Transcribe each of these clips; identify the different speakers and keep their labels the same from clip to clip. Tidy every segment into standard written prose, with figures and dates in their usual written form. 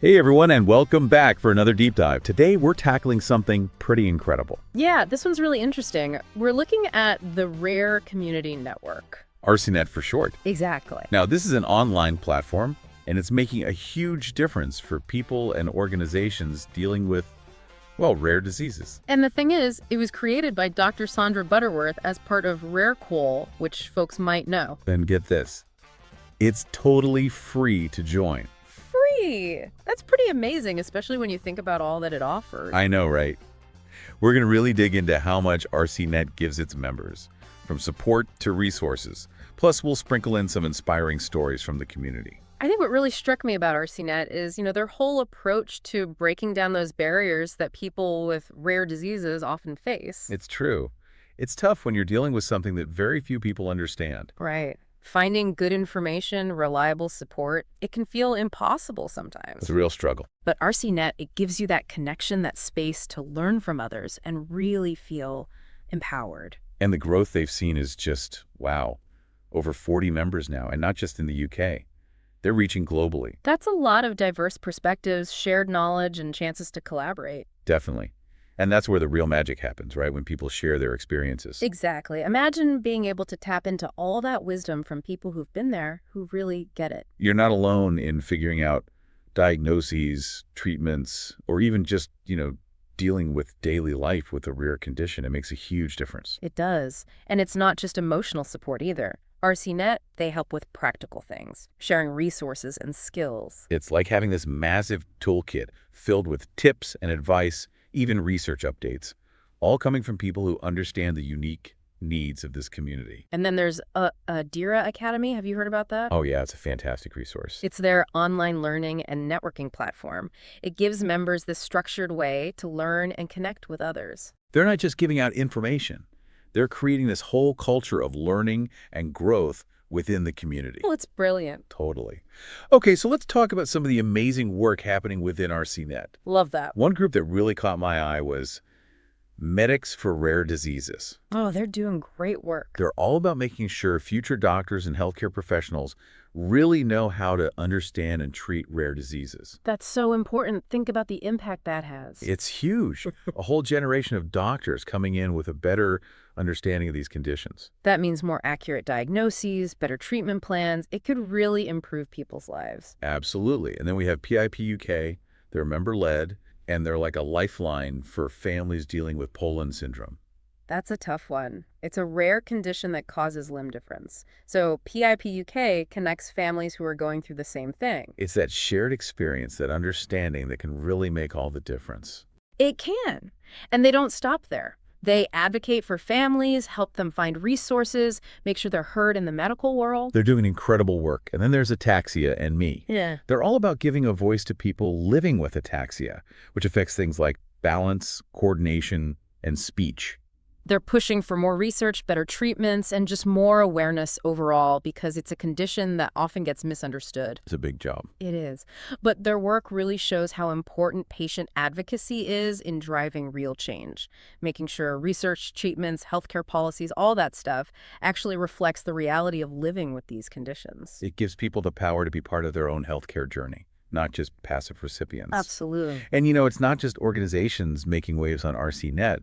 Speaker 1: Hey everyone, and welcome back for another deep dive. Today we're tackling something pretty incredible.
Speaker 2: Yeah, this one's really interesting. We're looking at the Rare Community Network.
Speaker 1: RCNet for short.
Speaker 2: Exactly.
Speaker 1: Now, this is an online platform, and it's making a huge difference for people and organizations dealing with, well, rare diseases.
Speaker 2: And the thing is, it was created by Dr. Sandra Butterworth as part of RareQoL, which folks might know.
Speaker 1: Then get this. It's totally free to join.
Speaker 2: Free! That's pretty amazing, especially when you think about all that it offers.
Speaker 1: I know, right? We're going to really dig into how much RCNet gives its members, from support to resources. Plus, we'll sprinkle in some inspiring stories from the community.
Speaker 2: I think what really struck me about RCNet is, their whole approach to breaking down those barriers that people with rare diseases often face.
Speaker 1: It's true. It's tough when you're dealing with something that very few people understand.
Speaker 2: Right. Finding good information, reliable support, it can feel impossible sometimes.
Speaker 1: It's a real struggle.
Speaker 2: But RCNet, it gives you that connection, that space to learn from others and really feel empowered.
Speaker 1: And the growth they've seen is just, wow, over 40 members now, and not just in the UK. They're reaching globally.
Speaker 2: That's a lot of diverse perspectives, shared knowledge, and chances to collaborate.
Speaker 1: Definitely. And that's where the real magic happens, right? When people share their experiences.
Speaker 2: Exactly. Imagine being able to tap into all that wisdom from people who've been there, who really get it.
Speaker 1: You're not alone in figuring out diagnoses, treatments, or even just, dealing with daily life with a rare condition. It makes a huge difference.
Speaker 2: It does. And it's not just emotional support either. RCNet, they help with practical things, sharing resources and skills.
Speaker 1: It's like having this massive toolkit filled with tips and advice, even research updates, all coming from people who understand the unique needs of this community.
Speaker 2: And then there's a DIRA Academy. Have you heard about that?
Speaker 1: Oh yeah, it's a fantastic resource.
Speaker 2: It's their online learning and networking platform. It gives members this structured way to learn and connect with others.
Speaker 1: They're not just giving out information. They're creating this whole culture of learning and growth within the community.
Speaker 2: Well, it's brilliant.
Speaker 1: Totally. Okay, so let's talk about some of the amazing work happening within RCNet.
Speaker 2: Love that.
Speaker 1: One group that really caught my eye was Medics for Rare Diseases.
Speaker 2: Oh, they're doing great work.
Speaker 1: They're all about making sure future doctors and healthcare professionals really know how to understand and treat rare diseases.
Speaker 2: That's so important. Think about the impact that has.
Speaker 1: It's huge. A whole generation of doctors coming in with a better understanding of these conditions.
Speaker 2: That means more accurate diagnoses, better treatment plans. It could really improve people's lives.
Speaker 1: Absolutely. And then we have PIP UK. They're member-led, and they're like a lifeline for families dealing with Poland syndrome.
Speaker 2: That's a tough one. It's a rare condition that causes limb difference. So PIP UK connects families who are going through the same thing.
Speaker 1: It's that shared experience, that understanding that can really make all the difference.
Speaker 2: It can. And they don't stop there. They advocate for families, help them find resources, make sure they're heard in the medical world.
Speaker 1: They're doing incredible work. And then there's Ataxia and Me.
Speaker 2: Yeah.
Speaker 1: They're all about giving a voice to people living with ataxia, which affects things like balance, coordination, and speech.
Speaker 2: They're pushing for more research, better treatments, and just more awareness overall because it's a condition that often gets misunderstood.
Speaker 1: It's a big job.
Speaker 2: It is. But their work really shows how important patient advocacy is in driving real change, making sure research, treatments, healthcare policies, all that stuff actually reflects the reality of living with these conditions.
Speaker 1: It gives people the power to be part of their own healthcare journey, not just passive recipients.
Speaker 2: Absolutely.
Speaker 1: And it's not just organizations making waves on RCNet.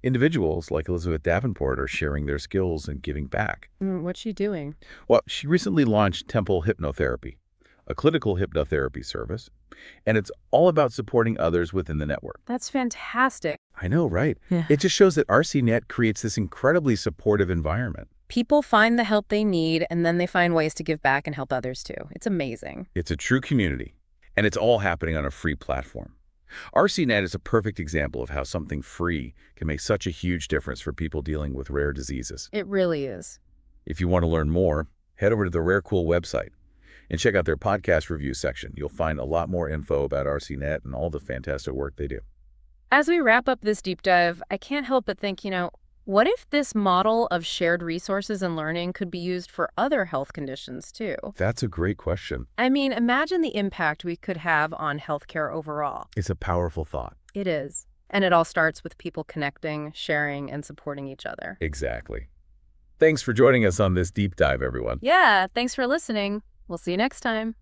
Speaker 1: Individuals like Elizabeth Davenport are sharing their skills and giving back.
Speaker 2: What's she doing?
Speaker 1: Well, she recently launched Temple Hypnotherapy, a clinical hypnotherapy service, and it's all about supporting others within the network.
Speaker 2: That's fantastic.
Speaker 1: I know, right?
Speaker 2: Yeah.
Speaker 1: It just shows that RCNet creates this incredibly supportive environment.
Speaker 2: People find the help they need, and then they find ways to give back and help others too. It's amazing.
Speaker 1: It's a true community, and it's all happening on a free platform. RCNet is a perfect example of how something free can make such a huge difference for people dealing with rare diseases.
Speaker 2: It really is.
Speaker 1: If you want to learn more, head over to the RareQoL website and check out their podcast review section. You'll find a lot more info about RCNet and all the fantastic work they do.
Speaker 2: As we wrap up this deep dive, I can't help but think, what if this model of shared resources and learning could be used for other health conditions too?
Speaker 1: That's a great question.
Speaker 2: I mean, imagine the impact we could have on healthcare overall.
Speaker 1: It's a powerful thought.
Speaker 2: It is. And it all starts with people connecting, sharing, and supporting each other.
Speaker 1: Exactly. Thanks for joining us on this deep dive, everyone.
Speaker 2: Yeah, thanks for listening. We'll see you next time.